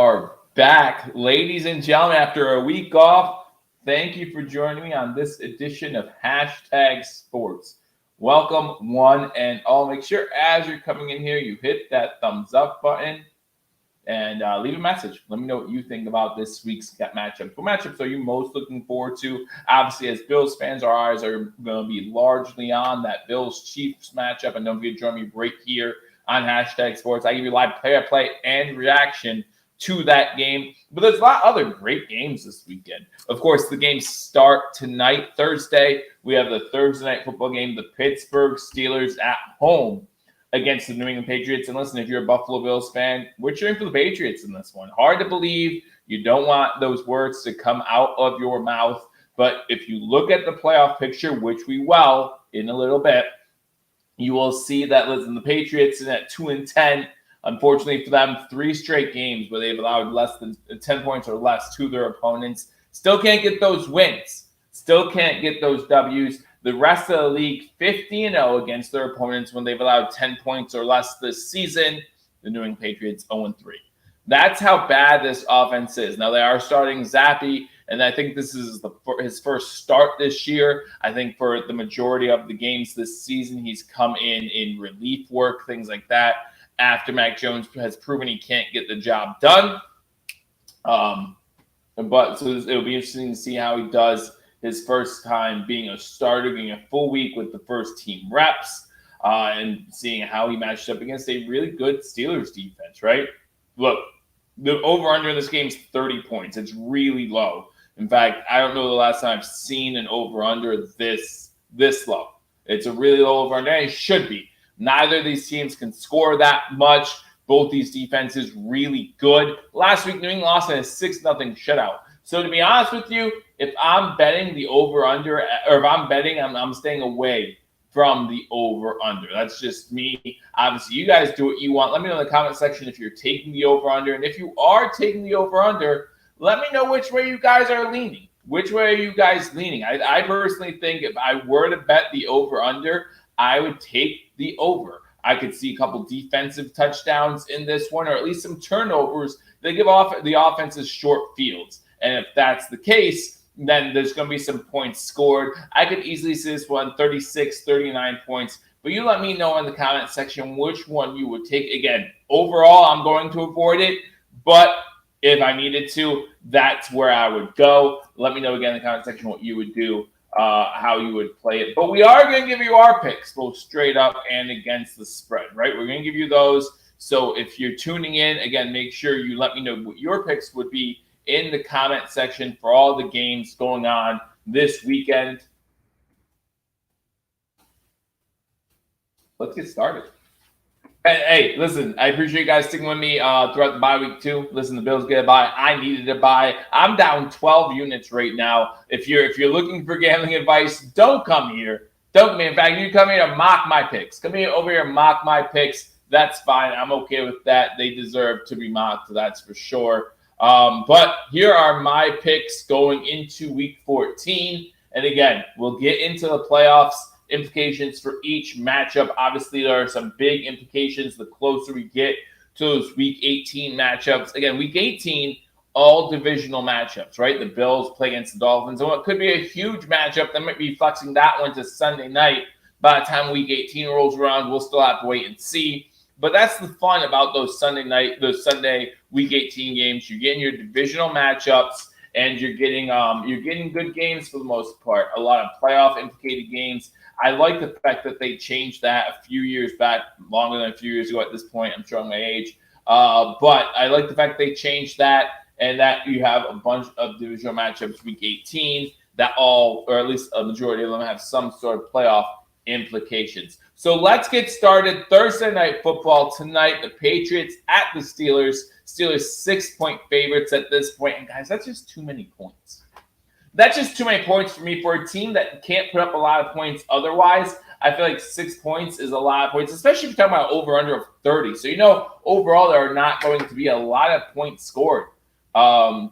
are back, ladies and gentlemen, after a week off. Thank you for joining me on this edition of #Sports. Welcome, one and all. Make sure as you're coming in here, you hit that thumbs up button and leave a message. Let me know what you think about this week's matchups. What matchups are you most looking forward to? Obviously, as Bills fans, our eyes are going to be largely on that Bills-Chiefs matchup. And don't forget to join me right here on #Sports. I give you live play-by-play and reaction to that game. But there's a lot of other great games this weekend. Of course, the games start tonight, Thursday. We have the Thursday night football game, the Pittsburgh Steelers at home against the New England Patriots. And listen, if you're a Buffalo Bills fan, we're cheering for the Patriots in this one. Hard to believe. You don't want those words to come out of your mouth. But if you look at the playoff picture, which we will in a little bit, you will see that, listen, the Patriots in at 2-10. Unfortunately for them, 3 straight games where they've allowed less than 10 points or less to their opponents. Still can't get those wins. Still can't get those W's. The rest of the league, 50-0 against their opponents when they've allowed 10 points or less this season. The New England Patriots 0-3. That's how bad this offense is. Now, they are starting Zappe, and I think this is his first start this year. I think for the majority of the games this season, he's come in relief work, things like that, after Mac Jones has proven he can't get the job done. But so it'll be interesting to see how he does his first time being a starter, being a full week with the first team reps, and seeing how he matched up against a really good Steelers defense, right? Look, the over-under in this game is 30 points. It's really low. In fact, I don't know the last time I've seen an over-under this low. It's a really low over-under, and it should be. Neither of these teams can score that much. Both these defenses really good. Last week, New England lost in a 6-0 shutout. So to be honest with you, if I'm betting the over-under, or if I'm betting, I'm staying away from the over-under. That's just me. Obviously, you guys do what you want. Let me know in the comment section if you're taking the over-under. And if you are taking the over-under, let me know which way you guys are leaning. Which way are you guys leaning? I personally think if I were to bet the over-under, I would take the over. I could see a couple defensive touchdowns in this one, or at least some turnovers. They give off the offenses short fields. And if that's the case, then there's going to be some points scored. I could easily see this one 36, 39 points. But you let me know in the comment section which one you would take. Again, overall, I'm going to avoid it. But if I needed to, that's where I would go. Let me know again in the comment section what you would do, how you would play it. But we are going to give you our picks, both straight up and against the spread, right? We're going to give you those. So if you're tuning in, again, make sure you let me know what your picks would be in the comment section for all the games going on this weekend. Let's get started. Hey, listen, I appreciate you guys sticking with me throughout the bye week too. Listen, the Bills get a bye. I needed a bye. I'm down 12 units right now. If you're looking for gambling advice, don't come here. Don't. In fact, you come here to mock my picks. Come here over here and mock my picks. That's fine. I'm okay with that. They deserve to be mocked. That's for sure. But here are my picks going into week 14. And again, we'll get into the playoffs implications for each matchup. Obviously, there are some big implications the closer we get to those week 18 matchups. Again, week 18, all divisional matchups, right? The Bills play against the Dolphins. And what could be a huge matchup that might be flexing that one to Sunday night. By the time week 18 rolls around, we'll still have to wait and see. But that's the fun about those Sunday week 18 games. You're getting your divisional matchups, and you're getting good games for the most part. A lot of playoff implicated games. I like the fact that they changed that a few years back, longer than a few years ago at this point. I'm showing my age. But I like the fact they changed that, and that you have a bunch of divisional matchups week 18 that all, or at least a majority of them, have some sort of playoff implications. So let's get started. Thursday night football tonight. The Patriots at the Steelers. Steelers 6-point favorites at this point. And guys, that's just too many points. That's just too many points for me. For a team that can't put up a lot of points otherwise, I feel like 6 points is a lot of points, especially if you're talking about over-under of 30. So, overall, there are not going to be a lot of points scored. A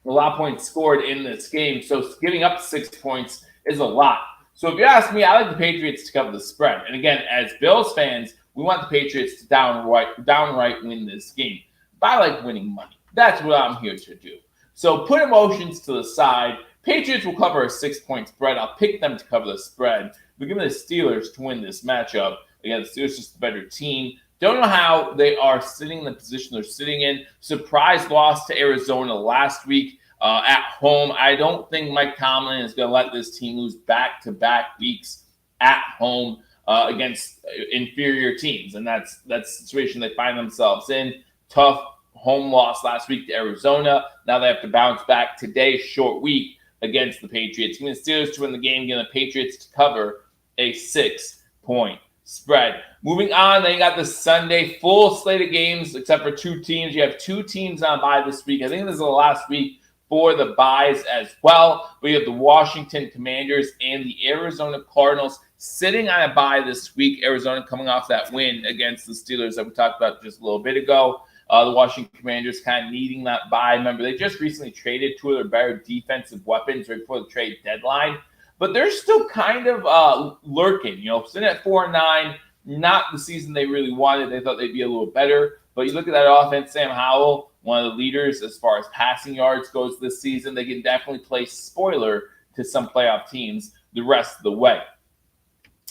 lot of points scored in this game. So giving up 6 points is a lot. So if you ask me, I like the Patriots to cover the spread. And again, as Bills fans, we want the Patriots to downright win this game. but I like winning money. That's what I'm here to do. So put emotions to the side. Patriots will cover a 6-point spread. I'll pick them to cover the spread. But give me the Steelers to win this matchup. Again, the Steelers just a better team. Don't know how they are sitting in the position they're sitting in. Surprise loss to Arizona last week at home. I don't think Mike Tomlin is going to let this team lose back-to-back weeks at home against inferior teams. And that's the situation they find themselves in. Tough home loss last week to Arizona. Now they have to bounce back today, short week, against the Patriots. Give me the Steelers to win the game. Give the Patriots to cover a 6-point spread. Moving on, then you got the Sunday full slate of games, except for 2 teams. You have 2 teams on bye this week. I think this is the last week for the byes as well. But you have the Washington Commanders and the Arizona Cardinals sitting on a bye this week. Arizona coming off that win against the Steelers that we talked about just a little bit ago. The Washington Commanders kind of needing that bye. Remember, they just recently traded 2 of their better defensive weapons right before the trade deadline. But they're still kind of lurking, sitting at 4-9, not the season they really wanted. They thought they'd be a little better. But you look at that offense, Sam Howell, one of the leaders as far as passing yards goes this season. They can definitely play spoiler to some playoff teams the rest of the way.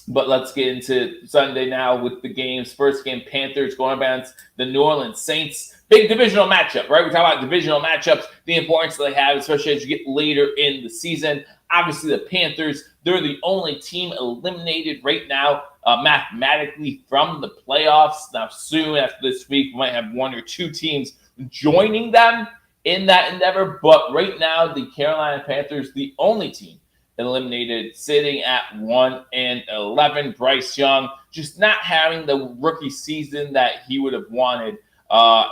But let's get into Sunday now with the games. First game, Panthers going against the New Orleans Saints. Big divisional matchup, right? We talk about divisional matchups, the importance they have, especially as you get later in the season. Obviously, the Panthers, they're the only team eliminated right now mathematically from the playoffs. Now, soon after this week, we might have 1 or 2 teams joining them in that endeavor. But right now, the Carolina Panthers, the only team eliminated, sitting at 1-11. Bryce Young just not having the rookie season that he would have wanted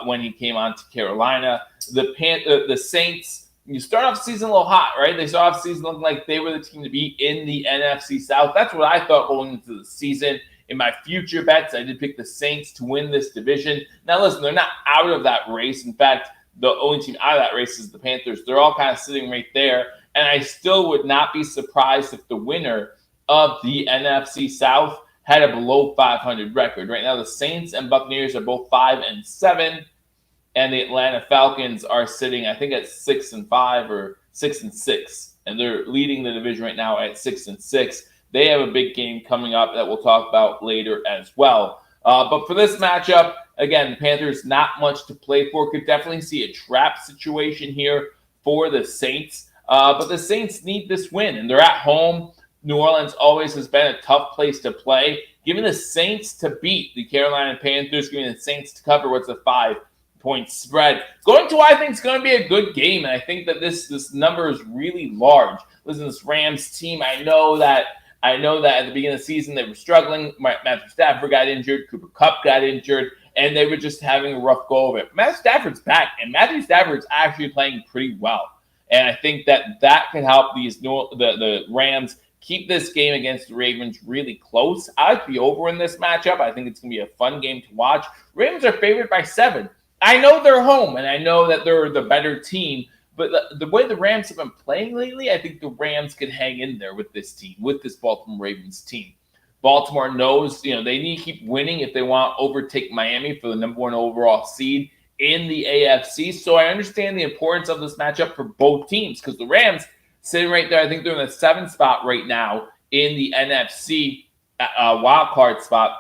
when he came on to Carolina. The Saints, you start off the season a little hot, right? They start off the season looking like they were the team to beat in the NFC South. That's what I thought going into the season. In my future bets, I did pick the Saints to win this division. Now, listen, they're not out of that race. In fact, the only team out of that race is the Panthers. They're all kind of sitting right there. And I still would not be surprised if the winner of the NFC South had a below 500 record. Right now, the Saints and Buccaneers are both 5-7. And the Atlanta Falcons are sitting, I think, at 6-5 or 6-6. And they're leading the division right now at 6-6. They have a big game coming up that we'll talk about later as well. But for this matchup, again, the Panthers, not much to play for. Could definitely see a trap situation here for the Saints. But the Saints need this win, and they're at home. New Orleans always has been a tough place to play. Giving the Saints to beat the Carolina Panthers, giving the Saints to cover what's a 5-point spread. Going to what I think is going to be a good game, and I think that this number is really large. Listen, this Rams team, I know that at the beginning of the season they were struggling. Matthew Stafford got injured, Cooper Kupp got injured, and they were just having a rough go of it. Matthew Stafford's back, and Matthew Stafford's actually playing pretty well. And I think that can help the Rams keep this game against the Ravens really close. I like the over in this matchup. I think it's going to be a fun game to watch. Ravens are favored by 7. I know they're home, and I know that they're the better team. But the way the Rams have been playing lately, I think the Rams can hang in there with this team, with this Baltimore Ravens team. Baltimore knows, they need to keep winning if they want to overtake Miami for the number 1 overall seed in the AFC. So I understand the importance of this matchup for both teams because the Rams sitting right there, I think they're in the 7th spot right now in the NFC wild card spot.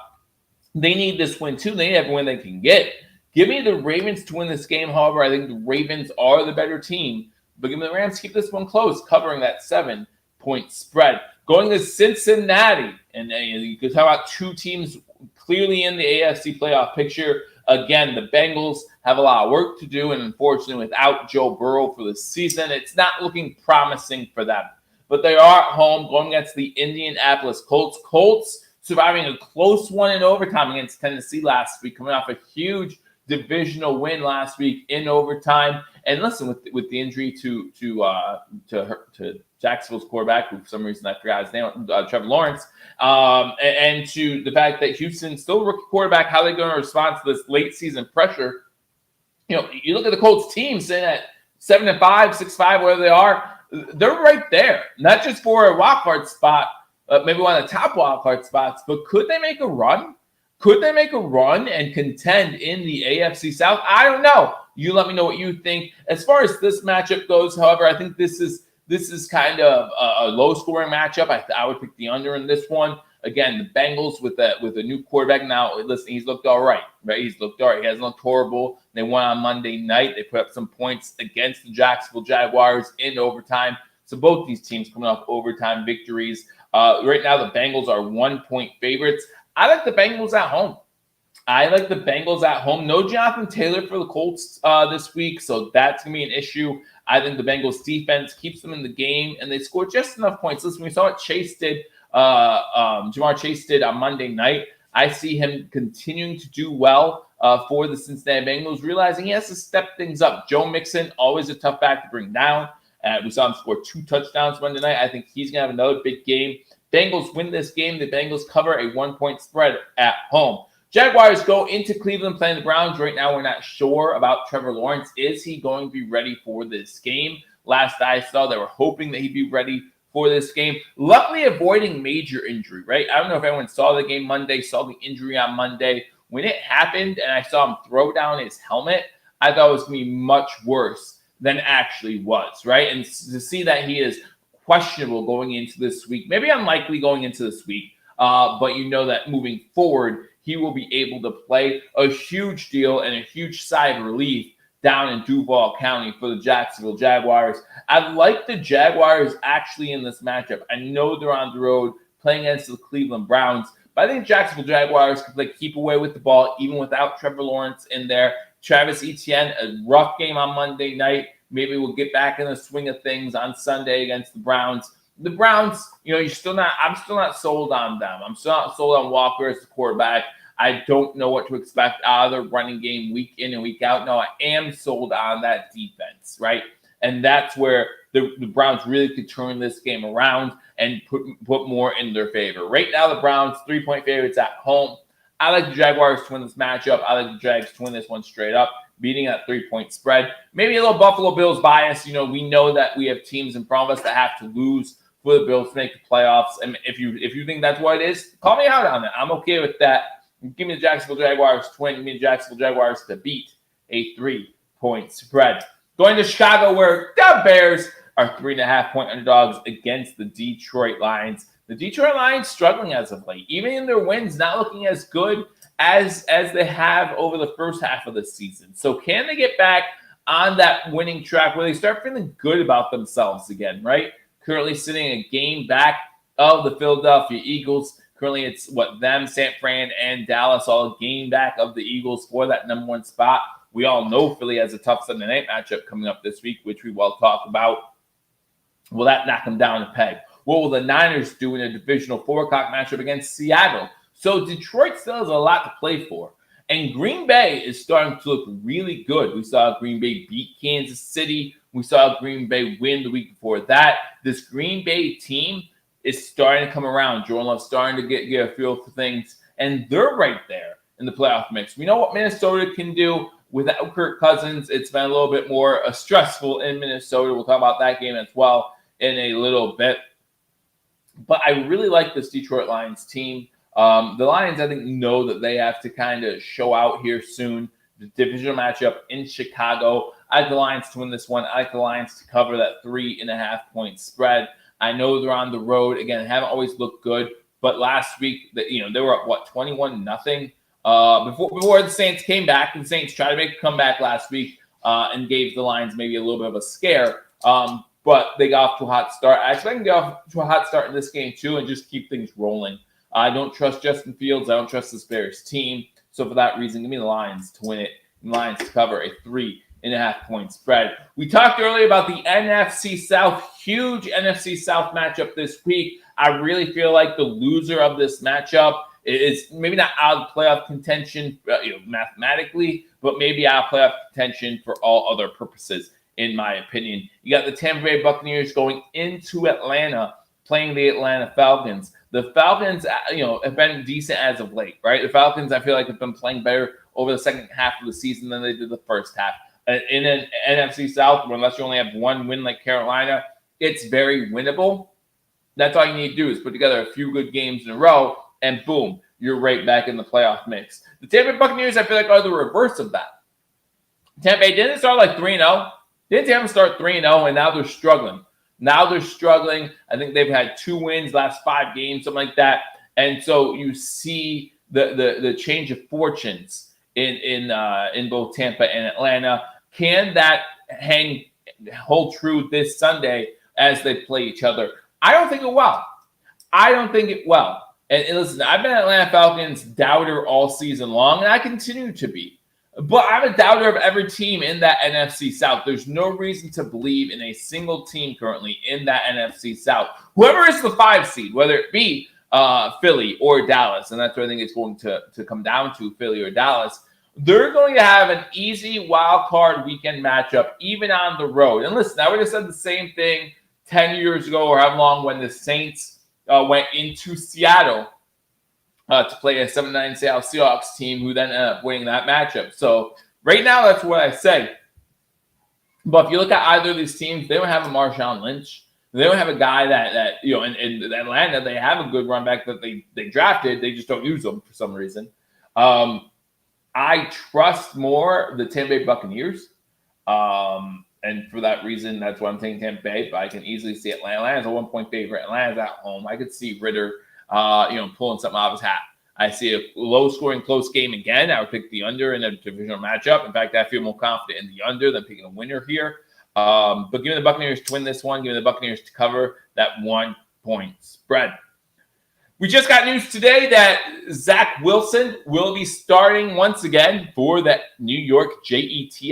They need this win too. They need every win they can get. Give me the Ravens to win this game. However, I think the Ravens are the better team. But give me the Rams to keep this one close, covering that 7-point spread. Going to Cincinnati. And you can talk about 2 teams clearly in the AFC playoff picture. Again, the Bengals have a lot of work to do. And unfortunately, without Joe Burrow for the season, it's not looking promising for them. But they are at home going against the Indianapolis Colts. Colts surviving a close one in overtime against Tennessee last week, coming off a huge divisional win last week in overtime. And listen, with the injury to Jacksonville's quarterback, who for some reason I forgot his name, Trevor Lawrence, and to the fact that Houston's still a rookie quarterback, how are they going to respond to this late season pressure? You look at the Colts team sitting at 7-5, 6-5, whatever they are, they're right there. Not just for a wild card spot, maybe one of the top wild card spots, but could they make a run? Could they make a run and contend in the AFC South? I don't know. You let me know what you think. As far as this matchup goes, however, I think this is kind of a low-scoring matchup. I would pick the under in this one. Again, the Bengals with a new quarterback now. Listen, he's looked all right, right? He's looked all right. He hasn't looked horrible. They won on Monday night. They put up some points against the Jacksonville Jaguars in overtime. So both these teams coming off overtime victories. Right now, the Bengals are 1-point favorites. I like the Bengals at home. No Jonathan Taylor for the Colts this week, so that's going to be an issue. I think the Bengals defense keeps them in the game, and they score just enough points. Listen, we saw what Jamar Chase did on Monday night. I see him continuing to do well for the Cincinnati Bengals, realizing he has to step things up. Joe Mixon, always a tough back to bring down. We saw him score 2 touchdowns Monday night. I think he's going to have another big game. Bengals win this game. The Bengals cover a 1-point spread at home. Jaguars go into Cleveland playing the Browns. Right now, we're not sure about Trevor Lawrence. Is he going to be ready for this game? Last I saw, they were hoping that he'd be ready for this game. Luckily, avoiding major injury, right? I don't know if anyone saw the game Monday, saw the injury on Monday. When it happened and I saw him throw down his helmet, I thought it was going to be much worse than actually was, right? And to see that he is questionable going into this week, maybe unlikely going into this week, but you know that moving forward, he will be able to play. A huge deal and a huge sigh of relief down in Duval County for the Jacksonville Jaguars. I like the Jaguars actually in this matchup. I know they're on the road playing against the Cleveland Browns, but I think Jacksonville Jaguars can play keep away with the ball even without Trevor Lawrence in there. Travis Etienne, a rough game on Monday night. Maybe we'll get back in the swing of things on Sunday against the Browns. The Browns, I'm still not sold on them. I'm still not sold on Walker as the quarterback. I don't know what to expect out of the running game week in and week out. No, I am sold on that defense, right? And that's where the Browns really could turn this game around and put more in their favor. Right now, the Browns, 3-point favorites at home. I like the Jaguars to win this matchup. I like the Jags to win this one straight up, beating that 3-point spread. Maybe a little Buffalo Bills bias. We know that we have teams in front of us that have to lose for the Bills to make the playoffs. And if you think that's what it is, call me out on it. I'm okay with that. Give me the Jacksonville Jaguars to win. Give me the Jacksonville Jaguars to beat a 3-point spread. Going to Chicago, where the Bears are 3.5-point underdogs against the Detroit Lions. The Detroit Lions struggling as of late. Even in their wins, not looking as good as they have over the first half of the season. So can they get back on that winning track where they start feeling good about themselves again, right? Currently sitting a game back of the Philadelphia Eagles. Currently, it's them, San Fran, and Dallas all a game back of the Eagles for that number 1 spot. We all know Philly has a tough Sunday night matchup coming up this week, which we will talk about. Will that knock them down a peg? What will the Niners do in a divisional 4 o'clock matchup against Seattle? So Detroit still has a lot to play for. And Green Bay is starting to look really good. We saw Green Bay beat Kansas City. We saw Green Bay win the week before that. This Green Bay team is starting to come around. Jordan Love's starting to get a feel for things, and they're right there in the playoff mix. We know what Minnesota can do without Kirk Cousins. It's been a little bit more stressful in Minnesota. We'll talk about that game as well in a little bit. But I really like this Detroit Lions team. The Lions, I think, know that they have to kind of show out here soon. The divisional matchup in Chicago. I like the Lions to win this one. I like the Lions to cover that 3.5-point spread. I know they're on the road. Again, haven't always looked good. But last week, they were up, 21-0? Before the Saints came back. The Saints tried to make a comeback last week and gave the Lions maybe a little bit of a scare. But they got off to a hot start. I expect them to get off to a hot start in this game, too, and just keep things rolling. I don't trust Justin Fields. I don't trust this Bears team. So for that reason, give me the Lions to win it. The Lions to cover a 3.5-point spread. We talked earlier about the NFC South, huge NFC South matchup this week. I really feel like the loser of this matchup is maybe not out of playoff contention mathematically, but maybe out of playoff contention for all other purposes, in my opinion. You got the Tampa Bay Buccaneers going into Atlanta, playing the Atlanta Falcons. The Falcons, have been decent as of late, right? The Falcons, I feel like, have been playing better over the second half of the season than they did the first half. In an NFC South, unless you only have one win like Carolina, it's very winnable. That's all you need to do is put together a few good games in a row, and boom, you're right back in the playoff mix. The Tampa Bay Buccaneers, I feel like, are the reverse of that. Tampa Bay didn't start like 3-0. Didn't Tampa start 3-0, and now they're struggling. I think they've had 2 wins last 5 games, something like that. And so you see the change of fortunes in both Tampa and Atlanta. Can that hold true this Sunday as they play each other? I don't think it will. And listen, I've been an Atlanta Falcons doubter all season long, and I continue to be. But I'm a doubter of every team in that NFC South. There's no reason to believe in a single team currently in that NFC South. Whoever is the 5 seed, whether it be Philly or Dallas, and that's what I think it's going to come down to, Philly or Dallas, they're going to have an easy wild card weekend matchup, even on the road. And listen, I would have said the same thing 10 years ago or how long when the Saints went into Seattle to play a 7-9 Seattle Seahawks team who then ended up winning that matchup. So right now, that's what I say. But if you look at either of these teams, they don't have a Marshawn Lynch. They don't have a guy that in Atlanta, they have a good run back that they drafted. They just don't use them for some reason. I trust more the Tampa Bay Buccaneers. And for that reason, that's why I'm taking Tampa Bay. But I can easily see Atlanta. Atlanta's a 1-point favorite. Atlanta's at home. I could see Ritter, pulling something out of his hat. I see a low-scoring, close game again. I would pick the under in a divisional matchup. In fact, I feel more confident in the under than picking a winner here. But give me the Buccaneers to win this one. Give me the Buccaneers to cover that 1-point spread. We just got news today that Zach Wilson will be starting once again for the New York Jets,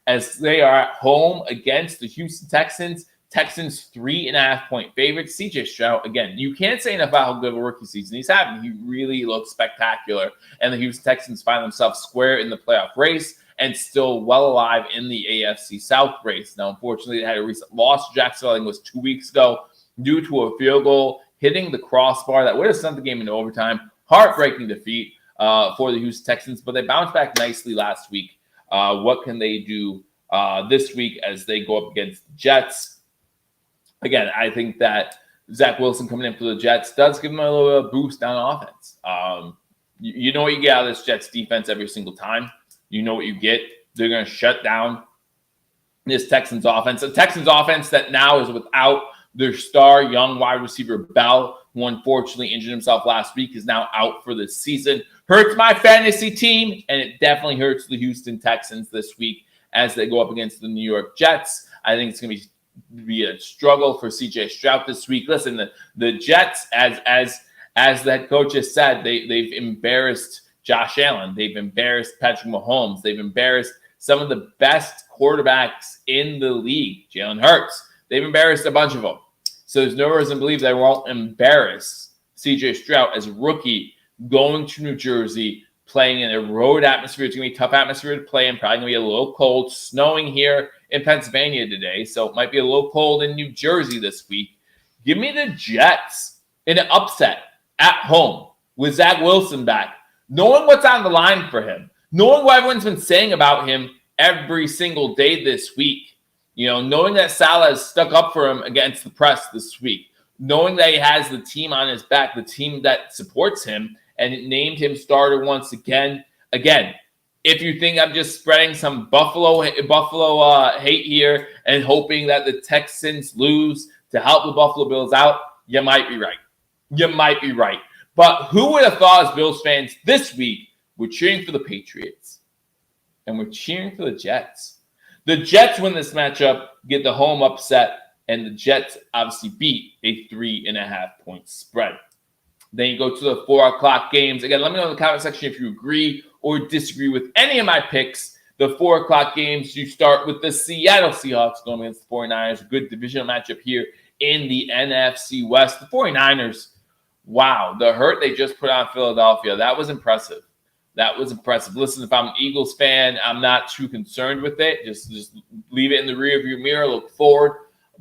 as they are at home against the Houston Texans. Texans 3.5-point favorites. CJ Stroud, again, you can't say enough about how good of a rookie season he's having. He really looks spectacular. And the Houston Texans find themselves square in the playoff race and still well alive in the AFC South race. Now, unfortunately, they had a recent loss to Jacksonville, I think it was 2 weeks ago, due to a field goal hitting the crossbar that would have sent the game into overtime. Heartbreaking defeat for the Houston Texans, but they bounced back nicely last week. What can they do this week as they go up against the Jets? Again, I think that Zach Wilson coming in for the Jets does give them a little bit of boost on offense. You know what you get out of this Jets defense every single time. You know what you get. They're going to shut down this Texans offense. A Texans offense that now is without their star young wide receiver Bell, who unfortunately injured himself last week, is now out for this season. Hurts my fantasy team, and it definitely hurts the Houston Texans this week as they go up against the New York Jets. I think it's going to be a struggle for CJ Stroud this week. Listen, the Jets, as the head coach has said, they've embarrassed Josh Allen. They've embarrassed Patrick Mahomes. They've embarrassed some of the best quarterbacks in the league, Jalen Hurts. They've embarrassed a bunch of them. So there's no reason to believe they won't embarrass CJ Stroud as a rookie going to New Jersey, playing in a road atmosphere. It's going to be a tough atmosphere to play in, probably going to be a little cold, snowing here in Pennsylvania today. So it might be a little cold in New Jersey this week. Give me the Jets in an upset at home with Zach Wilson back, knowing what's on the line for him, knowing what everyone's been saying about him every single day this week. Knowing that Salah has stuck up for him against the press this week, knowing that he has the team on his back, the team that supports him, and it named him starter once again. Again, if you think I'm just spreading some Buffalo hate here and hoping that the Texans lose to help the Buffalo Bills out, you might be right. But who would have thought as Bills fans this week we're cheering for the Patriots and we're cheering for the Jets? The Jets win this matchup, get the home upset, and the Jets obviously beat a 3.5-point spread. Then you go to the 4 o'clock games. Again, let me know in the comment section if you agree or disagree with any of my picks. The 4 o'clock games, you start with the Seattle Seahawks going against the 49ers. A good divisional matchup here in the NFC West. The 49ers, wow, the hurt they just put on Philadelphia, that was impressive. Listen, if I'm an Eagles fan, I'm not too concerned with it. Just leave it in the rearview mirror, look forward.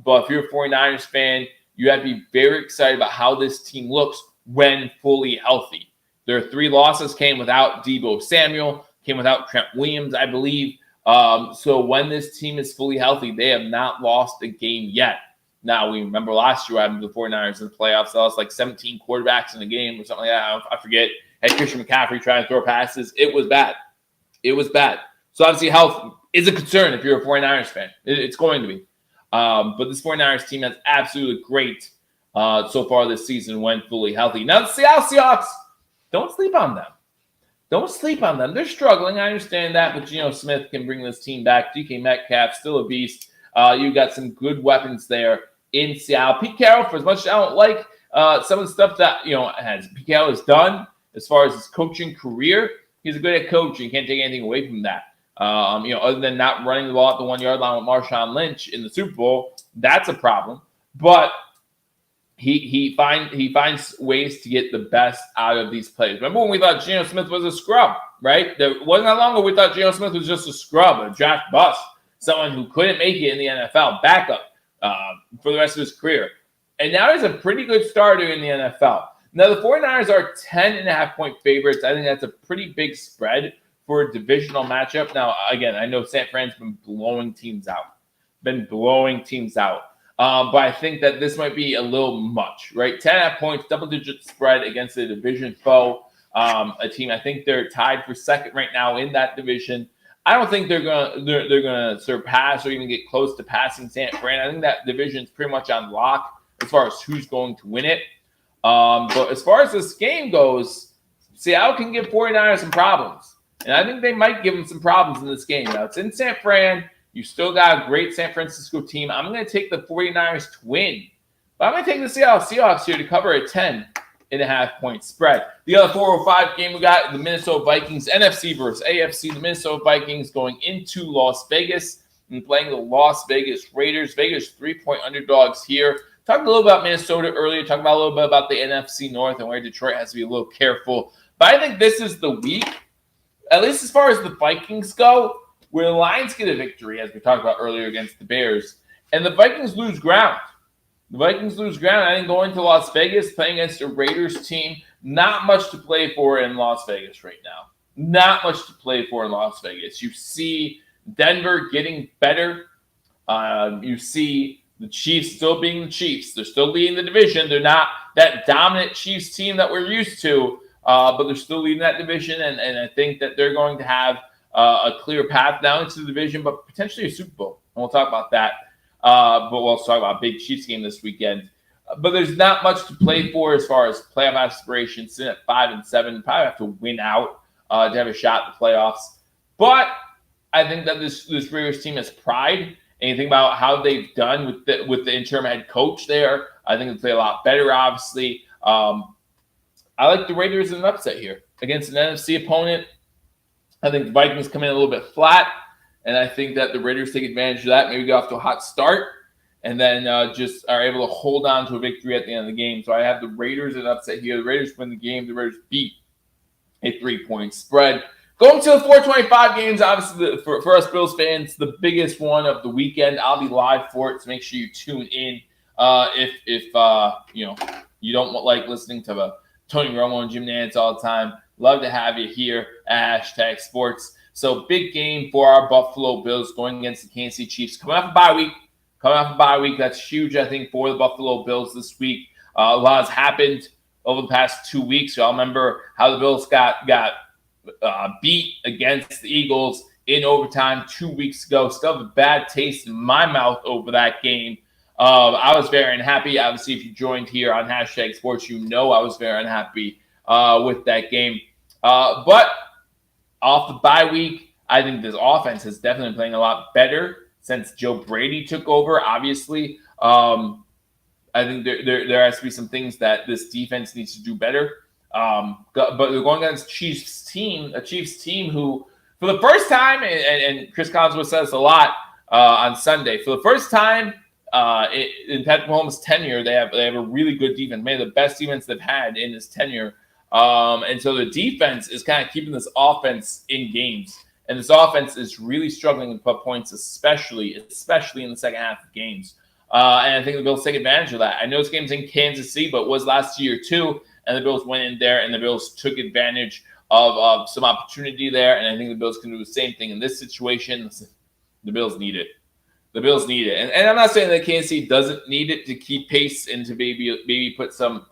But if you're a 49ers fan, you have to be very excited about how this team looks when fully healthy. Their 3 losses came without Deebo Samuel, came without Trent Williams, I believe. So when this team is fully healthy, they have not lost a game yet. Now, we remember last year what happened to the 49ers in the playoffs. They lost like 17 quarterbacks in the game or something like that. I forget. Had Christian McCaffrey trying to throw passes. It was bad. It was bad. So obviously health is a concern if you're a 49ers fan. It's going to be. But this 49ers team has absolutely great so far this season when fully healthy. Now, the Seattle Seahawks, don't sleep on them. Don't sleep on them. They're struggling. I understand that, but Geno Smith can bring this team back. DK Metcalf, still a beast. You got some good weapons there in Seattle. Pete Carroll, for as much as I don't like some of the stuff that Pete Carroll has done as far as his coaching career, he's a good head coach. You can't take anything away from that. Other than not running the ball at the 1 yard line with Marshawn Lynch in the Super Bowl, that's a problem. But he finds ways to get the best out of these players. Remember when we thought Geno Smith was a scrub, right? There wasn't that long ago we thought Geno Smith was just a scrub, a draft bust, someone who couldn't make it in the NFL, backup for the rest of his career. And now he's a pretty good starter in the NFL. Now, the 49ers are 10.5-point favorites. I think that's a pretty big spread for a divisional matchup. Now, again, I know San Fran's been blowing teams out. But I think that this might be a little much, right? 10.5 points, double-digit spread against a division foe, a team. I think they're tied for second right now in that division. I don't think they're gonna surpass or even get close to passing San Fran. I think that division is pretty much on lock as far as who's going to win it. But as far as this game goes, Seattle can give 49ers some problems. And I think they might give them some problems in this game. Now, it's in San Fran. You still got a great San Francisco team. I'm going to take the 49ers to win. But I'm going to take the Seattle Seahawks here to cover a 10.5-point spread. The other 405 game we got, the Minnesota Vikings, NFC versus AFC. The Minnesota Vikings going into Las Vegas and playing the Las Vegas Raiders. Vegas 3-point underdogs here. Talked a little about Minnesota earlier. Talked about a little bit about the NFC North and where Detroit has to be a little careful. But I think this is the week, at least as far as the Vikings go, where the Lions get a victory, as we talked about earlier against the Bears, and the Vikings lose ground. I think going to Las Vegas, playing against a Raiders team, not much to play for in Las Vegas right now. You see Denver getting better. You see the Chiefs still being the Chiefs. They're still leading the division. They're not that dominant Chiefs team that we're used to, but they're still leading that division, and I think that they're going to have a clear path down into the division, but potentially a Super Bowl. And we'll talk about that. But we'll also talk about a big Chiefs game this weekend. But there's not much to play for as far as playoff aspirations. Sitting at 5-7, probably have to win out to have a shot at the playoffs. But I think that this Raiders team has pride. And you think about how they've done with the interim head coach there. I think they play a lot better, obviously. I like the Raiders in an upset here against an NFC opponent. I think the Vikings come in a little bit flat, and I think that the Raiders take advantage of that, maybe get off to a hot start, and then just are able to hold on to a victory at the end of the game. So I have the Raiders in an upset here. The Raiders win the game. The Raiders beat a 3-point spread. Going to the 425 games, obviously for us Bills fans, the biggest one of the weekend. I'll be live for it, so make sure you tune in. If you don't like listening to Tony Romo and Jim Nantz all the time, love to have you here at #sports. So big game for our Buffalo Bills going against the Kansas City Chiefs. Coming off a bye week. That's huge, I think, for the Buffalo Bills this week. A lot has happened over the past 2 weeks. Y'all remember how the Bills got beat against the Eagles in overtime 2 weeks ago. Still have a bad taste in my mouth over that game. I was very unhappy. Obviously, if you joined here on #sports, you know I was very unhappy with that game. But off the bye week, I think this offense has definitely been playing a lot better since Joe Brady took over, obviously. I think there has to be some things that this defense needs to do better. But they're going against a Chiefs team who, for the first time, and Chris Collinsworth says a lot on Sunday, for the first time in Patrick Mahomes' tenure, they have a really good defense, maybe the best defense they've had in his tenure. And so the defense is kind of keeping this offense in games. And this offense is really struggling to put points, especially in the second half of games. And I think the Bills take advantage of that. I know this game's in Kansas City, but it was last year too. And the Bills went in there, and the Bills took advantage of some opportunity there. And I think the Bills can do the same thing in this situation. The Bills need it. The Bills need it, and I'm not saying that Kansas City doesn't need it to keep pace and to maybe put some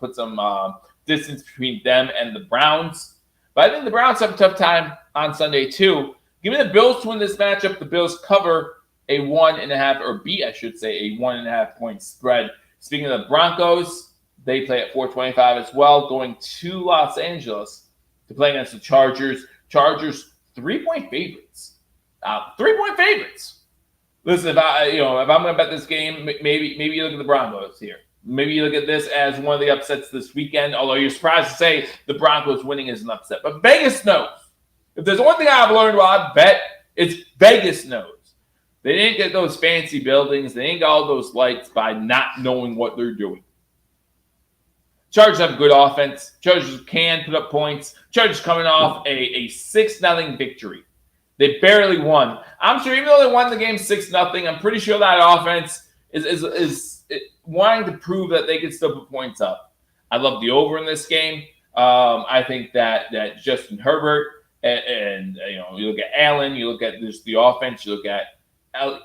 distance between them and the Browns. But I think the Browns have a tough time on Sunday too. Give me the Bills to win this matchup. The Bills cover a 1.5 or beat, I should say, a 1.5 point spread. Speaking of the Broncos, they play at 425 as well, going to Los Angeles to play against the Chargers. Chargers 3-point favorites. 3-point favorites. Listen, if I'm going to bet this game, maybe you look at the Broncos here. Maybe you look at this as one of the upsets this weekend. Although you're surprised to say the Broncos winning is an upset, but Vegas knows. If there's one thing I've learned while I bet, it's Vegas knows. They didn't get those fancy buildings. They didn't get all those lights by not knowing what they're doing. Chargers have good offense. Chargers can put up points. Chargers coming off a 6-0 victory. They barely won. I'm sure even though they won the game 6-0, I'm pretty sure that offense is wanting to prove that they can still put points up. I love the over in this game. I think that Justin Herbert and you look at Allen, you look at just the offense, you look at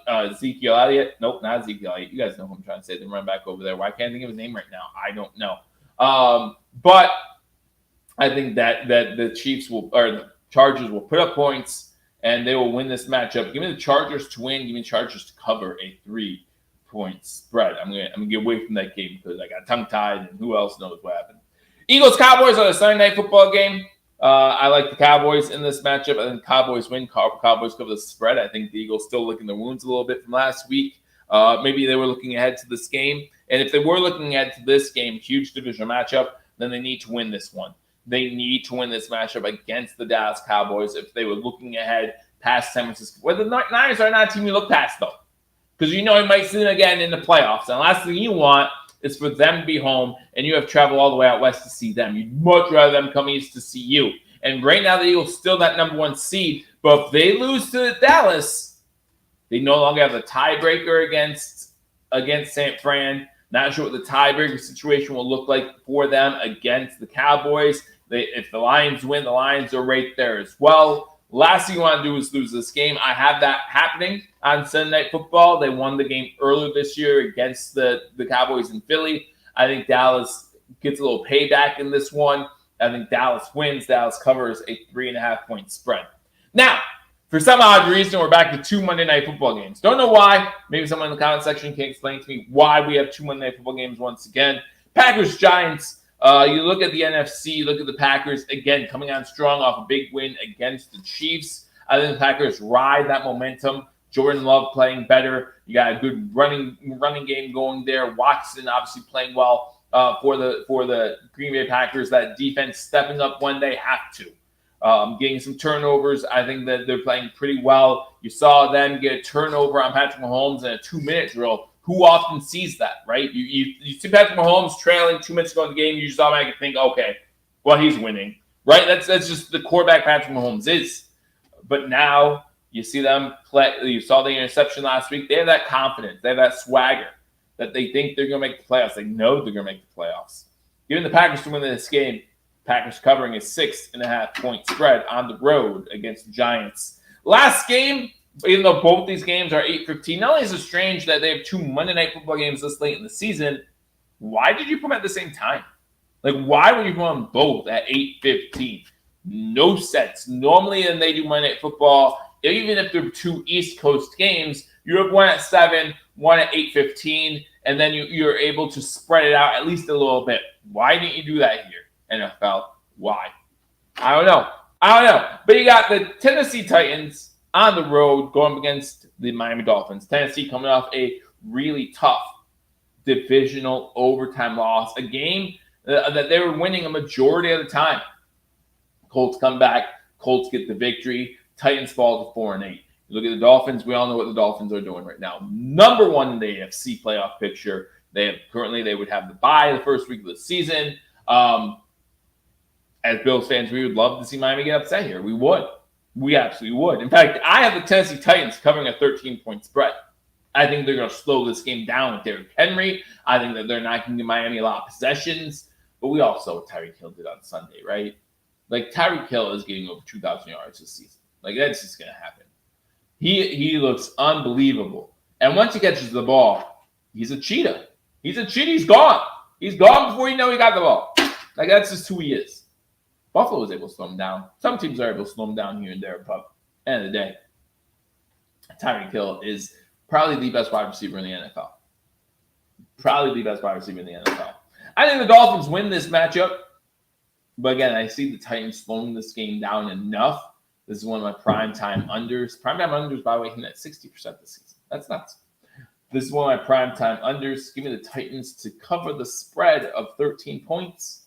Ezekiel Elliott. Nope, not Ezekiel Elliott. You guys know who I'm trying to say. The run back over there. Why can't I think of his name right now? I don't know. But I think that the the Chargers will put up points and they will win this matchup. Give me the Chargers to win. Give me the Chargers to cover a 3-point spread. I'm gonna get away from that game because I got tongue tied and who else knows what happened. Eagles Cowboys on a Sunday night football game. I like the Cowboys in this matchup. I think Cowboys win. Cowboys cover the spread. I think the Eagles still licking their wounds a little bit from last week. Maybe they were looking ahead to this game. And if they were looking ahead to this game, huge divisional matchup, then they need to win this one. They need to win this matchup against the Dallas Cowboys if they were looking ahead past San Francisco. Well, the Niners are not a team you look past, though. Because you might see them again in the playoffs. And the last thing you want is for them to be home and you have traveled all the way out west to see them. You'd much rather them come east to see you. And right now, the Eagles still that number 1 seed. But if they lose to Dallas, they no longer have a tiebreaker against San Fran. Not sure what the tiebreaker situation will look like for them against the Cowboys. If the Lions win, the Lions are right there as well. Last thing you want to do is lose this game. I have that happening on Sunday Night Football. They won the game earlier this year against the Cowboys in Philly. I think Dallas gets a little payback in this one. I think Dallas wins. Dallas covers a 3.5-point spread. Now, for some odd reason, we're back to 2 Monday Night Football games. Don't know why. Maybe someone in the comment section can explain to me why we have 2 Monday Night Football games once again. Packers-Giants. You look at the NFC, you look at the Packers, again, coming on strong off a big win against the Chiefs. I think the Packers ride that momentum. Jordan Love playing better. You got a good running game going there. Watson obviously playing well for the Green Bay Packers. That defense stepping up when they have to. Getting some turnovers. I think that they're playing pretty well. You saw them get a turnover on Patrick Mahomes in a 2-minute drill. Who often sees that, right? You see Patrick Mahomes trailing 2 minutes ago in the game, you just automatically think, okay, well, he's winning, right? That's just the quarterback Patrick Mahomes is. But now you see them play. You saw the interception last week. They have that confidence. They have that swagger that they think they're going to make the playoffs. They know they're going to make the playoffs. Given the Packers to win this game, Packers covering a 6.5-point spread on the road against the Giants. Last game, even though both these games are 8:15, not only is it strange that they have 2 Monday Night Football games this late in the season, why did you put them at the same time? Like, why would you put them both at 8:15? No sense. Normally, when they do Monday Night Football, even if they're 2 East Coast games, you have one at 7, one at 8:15, and then you're able to spread it out at least a little bit. Why didn't you do that here, NFL? Why? I don't know. But you got the Tennessee Titans on the road going against the Miami Dolphins. Tennessee coming off a really tough divisional overtime loss, a game that they were winning a majority of the time. Colts come back. Colts get the victory. Titans fall to 4-8. You look at the Dolphins. We all know what the Dolphins are doing right now. Number 1 in the AFC playoff picture. They would have the bye the first week of the season. As Bills fans, we would love to see Miami get upset here. We would. We absolutely would. In fact, I have the Tennessee Titans covering a 13-point spread. I think they're going to slow this game down with Derrick Henry. I think that they're not going to give Miami a lot of possessions. But we all saw what Tyreek Hill did on Sunday, right? Like, Tyreek Hill is getting over 2,000 yards this season. Like, that's just going to happen. He looks unbelievable. And once he catches the ball, he's a cheetah. He's a cheetah. He's gone. He's gone before you know he got the ball. Like, that's just who he is. Buffalo was able to slow him down. Some teams are able to slow him down here and there, but at the end of the day, Tyreek Hill is probably the best wide receiver in the NFL. Probably the best wide receiver in the NFL. I think the Dolphins win this matchup. But again, I see the Titans slowing this game down enough. This is one of my primetime unders. Primetime unders, by the way, hitting at 60% this season. That's nuts. This is one of my primetime unders. Give me the Titans to cover the spread of 13 points.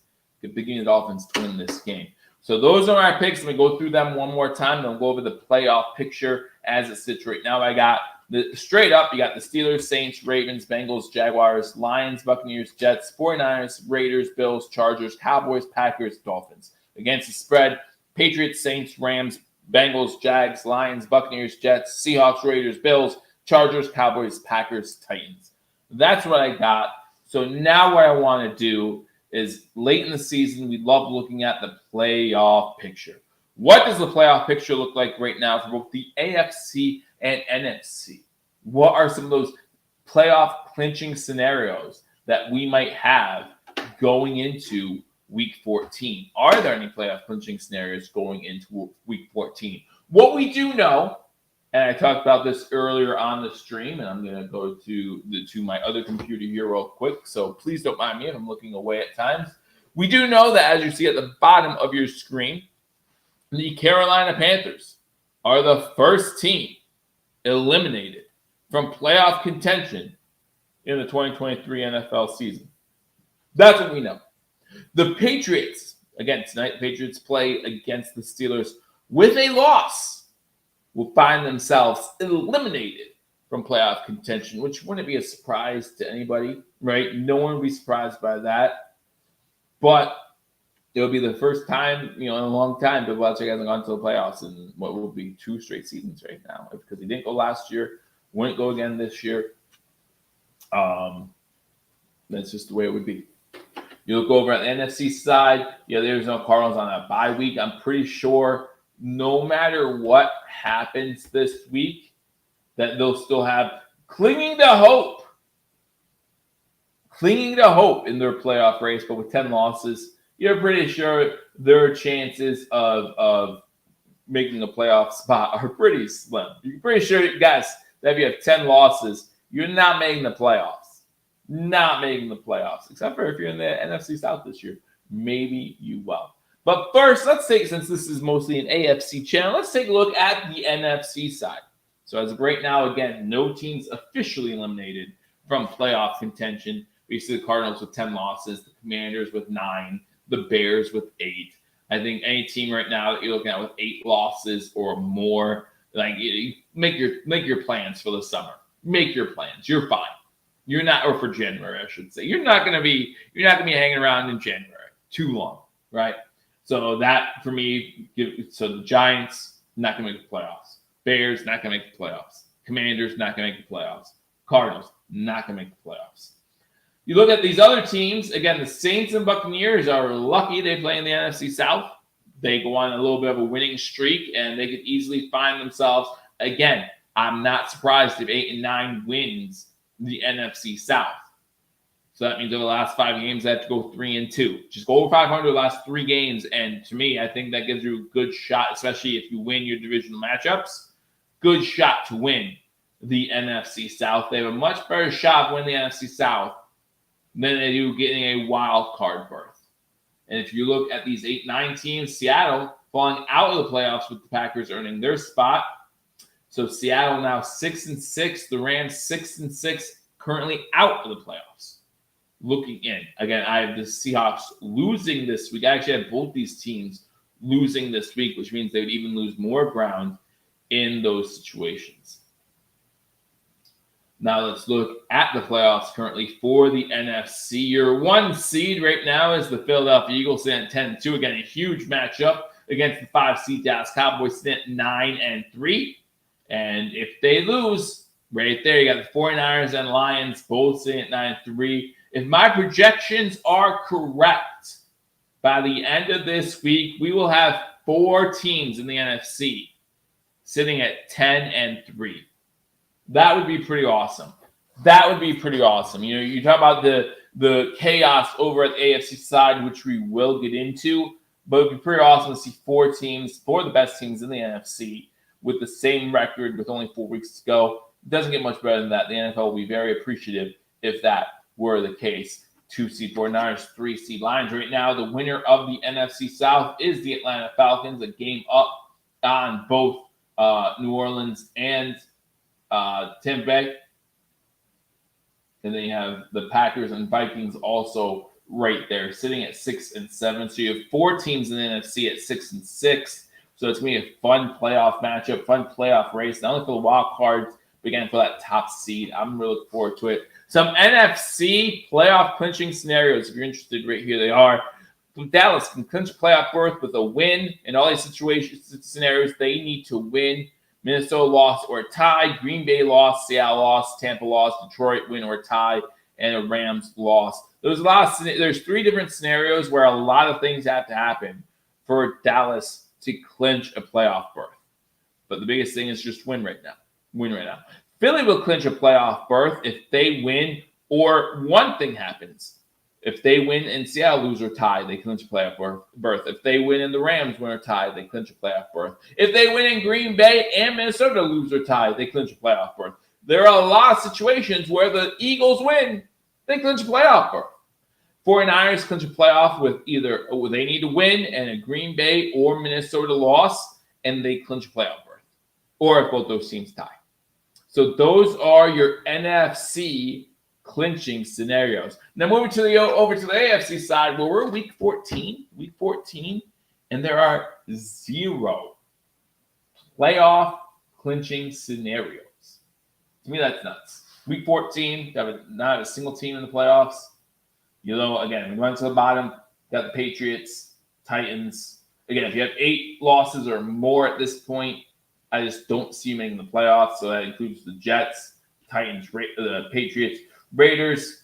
Beginning the Dolphins to win this game. So those are my picks. Let me go through them one more time. Then we'll go over the playoff picture as it sits right now. I got the straight up. You got the Steelers, Saints, Ravens, Bengals, Jaguars, Lions, Buccaneers, Jets, 49ers, Raiders, Bills, Chargers, Cowboys, Packers, Dolphins. Against the spread, Patriots, Saints, Rams, Bengals, Jags, Lions, Buccaneers, Jets, Seahawks, Raiders, Bills, Chargers, Cowboys, Packers, Titans. That's what I got. So now what I want to do is late in the season, we love looking at the playoff picture. What does the playoff picture look like right now for both the AFC and NFC? What are some of those playoff clinching scenarios that we might have going into Week 14? Are there any playoff clinching scenarios going into Week 14? What we do know, and I talked about this earlier on the stream, and I'm going to go to my other computer here real quick, so please don't mind me if I'm looking away at times. We do know that, as you see at the bottom of your screen, the Carolina Panthers are the first team eliminated from playoff contention in the 2023 NFL season. That's what we know. The Patriots, again, tonight, the Patriots play against the Steelers with a loss, will find themselves eliminated from playoff contention, which wouldn't be a surprise to anybody, right? No one would be surprised by that. But it'll be the first time, in a long time, Bill Belichick hasn't gone to the playoffs in what will be 2 straight seasons right now. Because he didn't go last year, wouldn't go again this year. That's just the way it would be. You look over at the NFC side, there's no Cardinals on a bye week. I'm pretty sure no matter what happens this week, that they'll still have clinging to hope in their playoff race. But with 10 losses, you're pretty sure their chances of making a playoff spot are pretty slim. You're pretty sure, guys, that if you have 10 losses, you're not making the playoffs. Not making the playoffs, except for if you're in the NFC South this year. Maybe you will. But first, since this is mostly an AFC channel, let's take a look at the NFC side. So as of right now, again, no teams officially eliminated from playoff contention. We see the Cardinals with 10 losses, the Commanders with 9, the Bears with 8. I think any team right now that you're looking at with 8 losses or more, like, make your plans for the summer. Make your plans. You're fine. You're not, or for January, I should say. You're not gonna be hanging around in January too long, right? So that, for me, so the Giants, not going to make the playoffs. Bears, not going to make the playoffs. Commanders, not going to make the playoffs. Cardinals, not going to make the playoffs. You look at these other teams, again, the Saints and Buccaneers are lucky they play in the NFC South. They go on a little bit of a winning streak, and they could easily find themselves, again, I'm not surprised if 8 and 9 wins the NFC South. So that means over the last 5 games, they have to go 3-2. Just go over 500 the last 3 games. And to me, I think that gives you a good shot, especially if you win your divisional matchups. Good shot to win the NFC South. They have a much better shot of winning the NFC South than they do getting a wild card berth. And if you look at these 8-9 teams, Seattle falling out of the playoffs with the Packers earning their spot. So Seattle now 6-6. The Rams 6-6, currently out of the playoffs. Looking in. Again, I have the Seahawks losing this week. I actually have both these teams losing this week, which means they would even lose more ground in those situations. Now let's look at the playoffs currently for the NFC. Your 1 seed right now is the Philadelphia Eagles sitting at 10-2. Again, a huge matchup against the 5 seed Dallas Cowboys sitting at 9-3. And if they lose, right there, you got the 49ers and Lions both sitting at 9-3. If my projections are correct, by the end of this week, we will have 4 teams in the NFC sitting at 10-3. That would be pretty awesome. That would be pretty awesome. You know, you talk about the chaos over at the AFC side, which we will get into, but it'd be pretty awesome to see 4 teams, 4 of the best teams in the NFC, with the same record with only 4 weeks to go. It doesn't get much better than that. The NFL will be very appreciative if that were the case. 2 seed 49ers, 3 seed Lions. Right now, the winner of the NFC South is the Atlanta Falcons, a game up on both New Orleans and Tampa Bay. And then you have the Packers and Vikings also right there, sitting at 6 and 7. So you have 4 teams in the NFC at 6 and 6. So it's going to be a fun playoff matchup, fun playoff race, not only for the wild cards, but again for that top seed. I'm really looking forward to it. Some NFC playoff clinching scenarios. If you're interested, right here they are. Dallas can clinch a playoff berth with a win. In all these scenarios, they need to win. Minnesota lost or tie. Green Bay lost. Seattle lost. Tampa lost. Detroit win or tie. And the Rams lost. There's 3 different scenarios where a lot of things have to happen for Dallas to clinch a playoff berth. But the biggest thing is just win right now. Philly will clinch a playoff berth if they win or one thing happens. If they win and Seattle lose or tie, they clinch a playoff berth. If they win and the Rams win or tie, they clinch a playoff berth. If they win and Green Bay and Minnesota lose or tie, they clinch a playoff berth. There are a lot of situations where the Eagles win, they clinch a playoff berth. 49ers clinch a playoff with either they need to win and a Green Bay or Minnesota loss, and they clinch a playoff berth. Or if both those teams tie. So those are your NFC clinching scenarios. Now moving over to the AFC side, where we're week 14, and there are 0 playoff clinching scenarios. To me, that's nuts. Week 14, not have a single team in the playoffs. You know, again, we went to the bottom, got the Patriots, Titans. Again, if you have 8 losses or more at this point, I just don't see making the playoffs. So that includes the Jets, Titans, the Patriots, Raiders,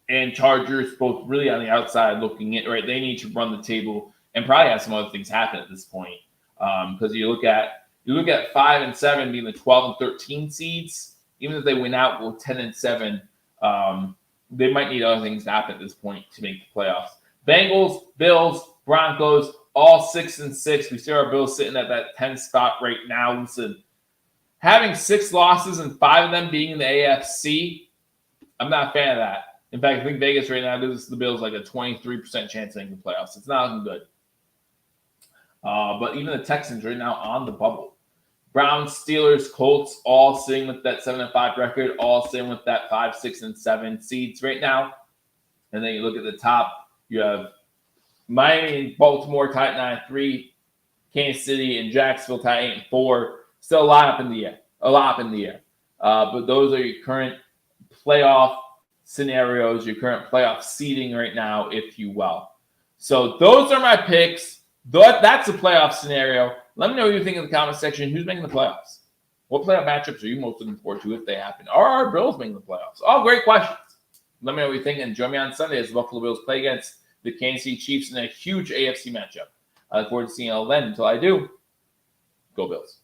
and Chargers, both really on the outside looking in, right? They need to run the table and probably have some other things happen at this point. Because you look at 5 and 7 being the 12 and 13 seeds, even if they win out with 10 and 7, they might need other things to happen at this point to make the playoffs. Bengals, Bills, Broncos, all 6 and 6. We see our Bills sitting at that 10th spot right now. Listen, having 6 losses and 5 of them being in the AFC, I'm not a fan of that. In fact, I think Vegas right now gives the Bills like a 23% chance of making the playoffs. It's not looking good. But even the Texans right now on the bubble. Browns, Steelers, Colts, all sitting with that 7-5 record, all sitting with that 5, 6, and 7 seeds right now. And then you look at the top, you have Miami and Baltimore tied 9-3, Kansas City and Jacksonville tied 8-4. Still a lot up in the air. But those are your current playoff scenarios, your current playoff seeding right now, if you will. So those are my picks. That's a playoff scenario. Let me know what you think in the comment section. Who's making the playoffs? What playoff matchups are you most looking forward to if they happen? Are our Bills making the playoffs? All great questions. Let me know what you think, and join me on Sunday as the Buffalo Bills play against the Kansas City Chiefs in a huge AFC matchup. I look forward to seeing you all then. Until I do, go Bills.